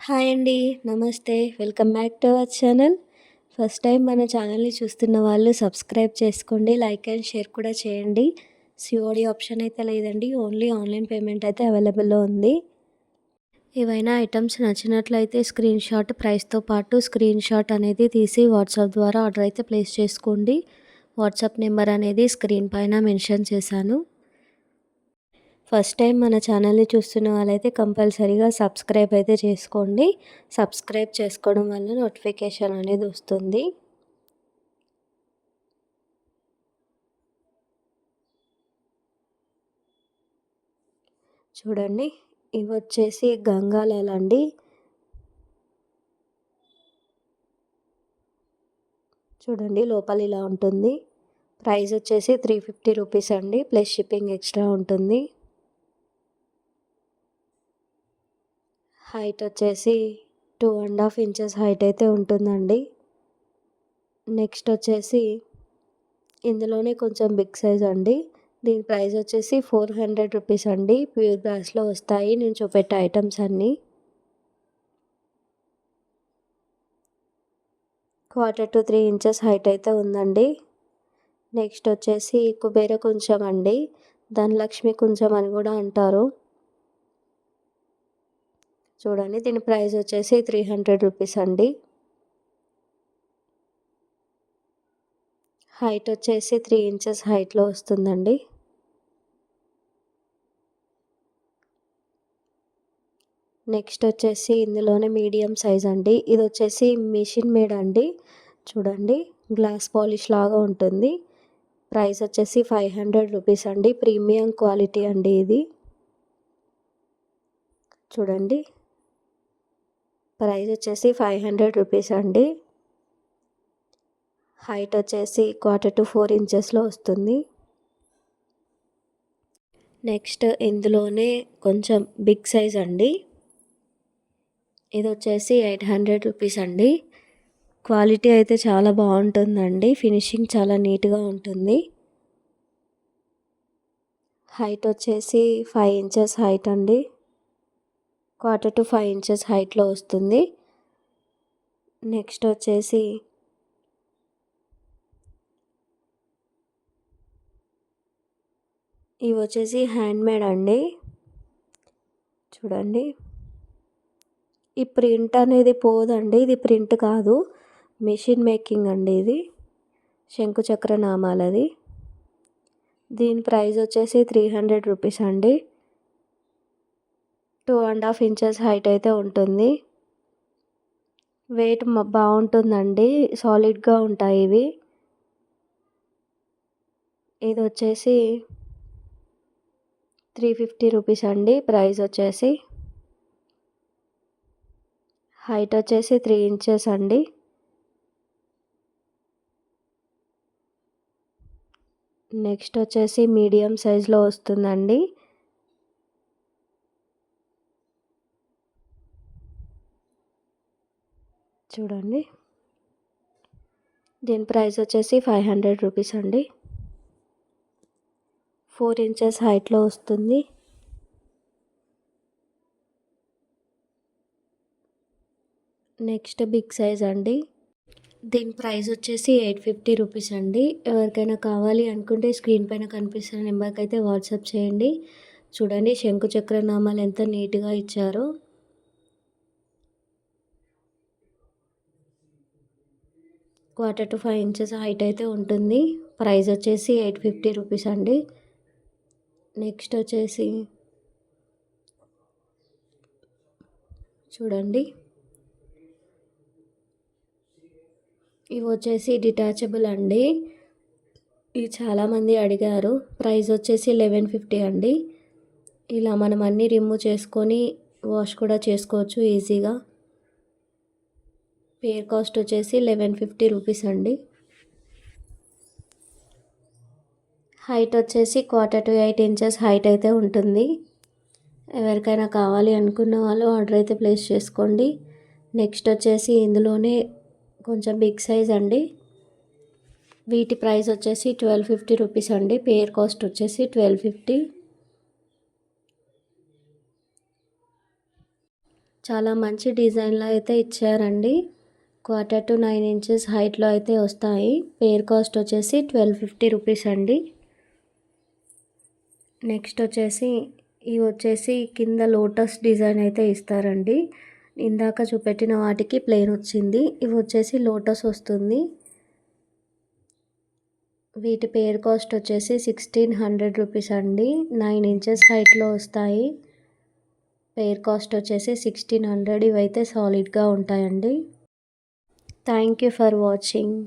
Hi అండి. నమస్తే. Welcome back to our channel. First time మన ఛానల్‌ని చూస్తున్న వాళ్ళు సబ్స్క్రైబ్ చేసుకోండి. లైక్ అండ్ షేర్ కూడా చేయండి. సీఓడీ ఆప్షన్ అయితే లేదండి. ఓన్లీ ఆన్‌లైన్ పేమెంట్ అయితే అవైలబుల్‌లో ఉంది. ఏవైనా ఐటమ్స్ నచ్చినట్లయితే ప్రైస్‌తో పాటు స్క్రీన్‌షాట్ అనేది తీసి వాట్సాప్ ద్వారా ఆర్డర్ అయితే ప్లేస్ చేసుకోండి. వాట్సాప్ నెంబర్ అనేది స్క్రీన్ పైన మెన్షన్ చేశాను. ఫస్ట్ టైం మన ఛానల్ని చూస్తున్న వాళ్ళైతే కంపల్సరీగా సబ్స్క్రైబ్ అయితే చేసుకోండి. సబ్స్క్రైబ్ చేసుకోవడం వల్ల నోటిఫికేషన్ అనేది వస్తుంది. చూడండి, ఇవి వచ్చేసి గంగాలాలండి. చూడండి, లోపల ఇలా ఉంటుంది. ప్రైస్ వచ్చేసి 350 రూపీస్ అండి, ప్లస్ షిప్పింగ్ ఎక్స్ట్రా ఉంటుంది. హైట్ వచ్చేసి 2.5 ఇంచెస్ హైట్ అయితే ఉంటుందండి. నెక్స్ట్ వచ్చేసి ఇందులోనే కొంచెం బిగ్ సైజ్ అండి. దీని ప్రైస్ వచ్చేసి 400 రూపీస్ అండి. ప్యూర్ బ్రాస్లో వస్తాయి నేను చూపెట్టే ఐటమ్స్ అన్నీ. 1/4 to 3 ఇంచెస్ హైట్ అయితే ఉందండి. నెక్స్ట్ వచ్చేసి కుబేర కుంచం అండి. ధనలక్ష్మి కుంచం అని కూడా అంటారు. చూడండి, దీని ప్రైస్ వచ్చేసి 300 రూపీస్ అండి. హైట్ వచ్చేసి 3 ఇంచెస్ హైట్లో వస్తుందండి. నెక్స్ట్ వచ్చేసి ఇందులోనే మీడియం సైజ్ అండి. ఇది వచ్చేసి మిషన్ మేడ్ అండి. చూడండి, గ్లాస్ పాలిష్ లాగా ఉంటుంది. ప్రైస్ వచ్చేసి 500 రూపీస్ అండి. ప్రీమియం క్వాలిటీ అండి ఇది. చూడండి, ప్రైస్ వచ్చేసి 500 రూపీస్ అండి. హైట్ వచ్చేసి 1/4 to 4 ఇంచెస్లో వస్తుంది. నెక్స్ట్ ఇందులోనే కొంచెం బిగ్ సైజ్ అండి. ఇది వచ్చేసి 800 రూపీస్ అండి. క్వాలిటీ అయితే చాలా బాగుంటుందండి. ఫినిషింగ్ చాలా నీట్గా ఉంటుంది. హైట్ వచ్చేసి 5 ఇంచెస్ హైట్ అండి. 1/4 to 5 ఇంచెస్ హైట్లో వస్తుంది. నెక్స్ట్ వచ్చేసి ఇవి వచ్చేసి హ్యాండ్మేడ్ అండి. చూడండి, ఈ ప్రింట్ అనేది పోదండి. ఇది ప్రింట్ కాదు, మెషిన్ మేకింగ్ అండి. ఇది శంకు చక్ర నామాలది. దీని ప్రైస్ వచ్చేసి 300 రూపీస్ అండి. 2.5 ఇంచెస్ హైట్ అయితే ఉంటుంది. వెయిట్ బాగుంటుందండి, సాలిడ్గా ఉంటాయి ఇవి. ఇది వచ్చేసి 350 రూపీస్ అండి. ప్రైస్ వచ్చేసి హైట్ వచ్చేసి 3 ఇంచెస్ అండి. నెక్స్ట్ వచ్చేసి మీడియం సైజులో వస్తుందండి. చూడండి, దీని ప్రైస్ వచ్చేసి 500 రూపీస్ అండి. 4 ఇంచెస్ హైట్లో వస్తుంది. నెక్స్ట్ బిగ్ సైజ్ అండి. దీని ప్రైస్ వచ్చేసి 850 రూపీస్ అండి. ఎవరికైనా కావాలి అనుకుంటే స్క్రీన్ పైన కనిపిస్తున్న నెంబర్కి అయితే వాట్సాప్ చేయండి. చూడండి, శంకు చక్ర నామాలు ఎంత నీట్గా ఇచ్చారో. 1/4 to 5 ఇంచెస్ హైట్ అయితే ఉంటుంది. ప్రైస్ వచ్చేసి 850 రూపీస్ అండి. నెక్స్ట్ వచ్చేసి చూడండి, ఇవి వచ్చేసి డిటాచబుల్ అండి. ఇవి చాలామంది అడిగారు. ప్రైస్ వచ్చేసి 1150 అండి. ఇలా మనం అన్నీ రిమూవ్ చేసుకొని వాష్ కూడా చేసుకోవచ్చు ఈజీగా. పేర్ కాస్ట్ వచ్చేసి 1150 రూపీస్ అండి. హైట్ వచ్చేసి 1/4 to 8 ఇంచెస్ హైట్ అయితే ఉంటుంది. ఎవరికైనా కావాలి అనుకున్న వాళ్ళు ఆర్డర్ అయితే ప్లేస్ చేసుకోండి. నెక్స్ట్ వచ్చేసి ఇందులోనే కొంచెం బిగ్ సైజ్ అండి. వీటి ప్రైస్ వచ్చేసి 1250 రూపీస్ అండి. పేర్ కాస్ట్ వచ్చేసి 1250. చాలా మంచి డిజైన్లో అయితే ఇచ్చారండి. 1/4 to 9 ఇంచెస్ హైట్‌లో అయితే వస్తాయి. పెయిర్ కాస్ట్ వచ్చేసి 1250 రూపీస్ అండి. నెక్స్ట్ వచ్చేసి ఇవి వచ్చేసి కింద లోటస్ డిజైన్ అయితే ఇస్తారండి. ఇందాక చూపెట్టిన వాటికి ప్లెయిన్ వచ్చింది. ఇవి వచ్చేసి లోటస్ వస్తుంది. వీటి పెయిర్ కాస్ట్ వచ్చేసి 1600 రూపీస్ అండి. 9 ఇంచెస్ హైట్‌లో వస్తాయి. పెయిర్ కాస్ట్ వచ్చేసి 1600. ఇవైతే సాలిడ్‌గా ఉంటాయండి. Thank you for watching.